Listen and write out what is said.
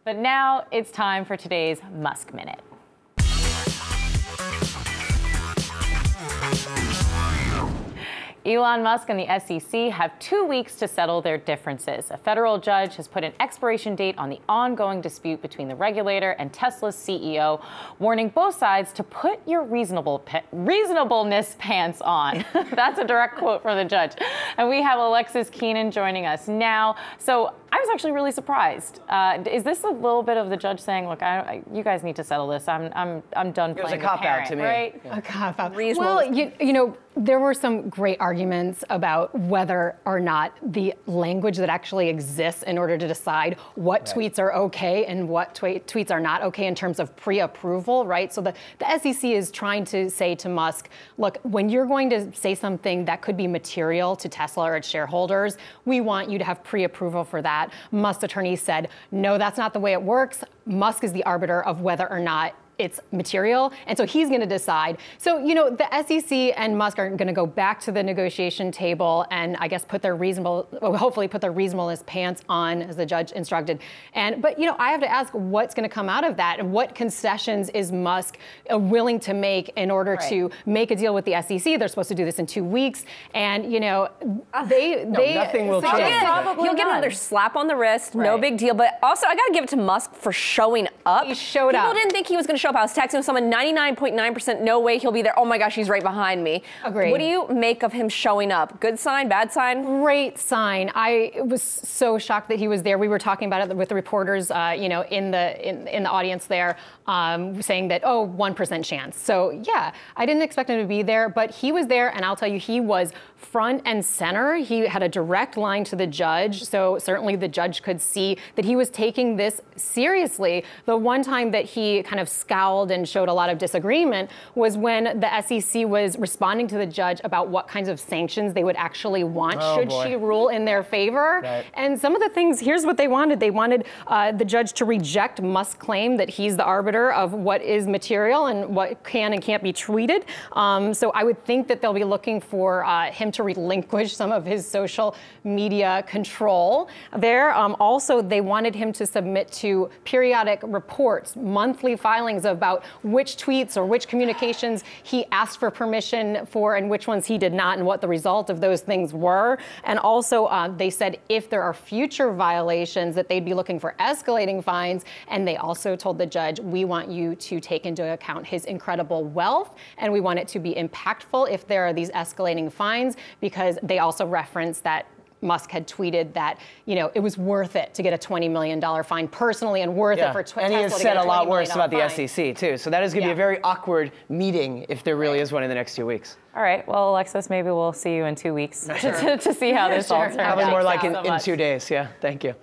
But now it's time for today's Musk Minute. Elon Musk and the SEC have 2 weeks to settle their differences. A federal judge has put an expiration date on the ongoing dispute between the regulator and Tesla's CEO, warning both sides to put your reasonableness pants on. That's a direct quote from the judge. And we have Alexis Keenan joining us now. So I was actually really surprised. Is this a little bit of the judge saying, look, you guys need to settle this. I'm done playing the parent, it was a cop-out to me. Right? Yeah. A cop-out. Well, you know, there were some great arguments about whether or not the language that actually exists in order to decide what tweets are okay and what tweets are not okay in terms of pre-approval, right? So the SEC is trying to say to Musk, look, when you're going to say something that could be material to Tesla or its shareholders, we want you to have pre-approval for that. Musk's attorney said, no, that's not the way it works. Musk is the arbiter of whether or not it's material, and so he's going to decide. So, you know, the SEC and Musk are going to go back to the negotiation table and I guess hopefully put their reasonableness pants on, as the judge instructed. But, you know, I have to ask what's going to come out of that, and what concessions is Musk willing to make in order to make a deal with the SEC? They're supposed to do this in 2 weeks, and, you know, nothing will change. He'll get another slap on the wrist, no big deal. But also, I got to give it to Musk for showing up. He showed up. People didn't think he was going to show up. I was texting someone, 99.9% no way he'll be there. Oh my gosh, he's right behind me. Agreed. What do you make of him showing up? Good sign, bad sign? Great sign. I was so shocked that he was there. We were talking about it with the reporters, you know, in the audience there, saying that, oh, 1% chance. So yeah, I didn't expect him to be there, but he was there, and I'll tell you, he was front and center. He had a direct line to the judge, so certainly the judge could see that he was taking this seriously. The one time that he kind of scowled and showed a lot of disagreement was when the SEC was responding to the judge about what kinds of sanctions they would actually want should she rule in their favor. Right. And some of the things, here's what they wanted. They wanted the judge to reject Musk's claim that he's the arbiter of what is material and what can and can't be tweeted. So I would think that they'll be looking for him to relinquish some of his social media control there. Also, they wanted him to submit to periodic reports, monthly filings about which tweets or which communications he asked for permission for and which ones he did not, and what the result of those things were. And also, they said if there are future violations that they'd be looking for escalating fines. And they also told the judge, we want you to take into account his incredible wealth, and we want it to be impactful if there are these escalating fines, because they also referenced that Musk had tweeted that, you know, it was worth it to get a $20 million fine personally, and worth it for Tesla. And he has said a lot worse about the fine. SEC, too. So that is going to be a very awkward meeting if there really is one in the next 2 weeks. All right. Well, Alexis, maybe we'll see you in 2 weeks to see how this all turns out. Probably more like in 2 days. Yeah. Thank you.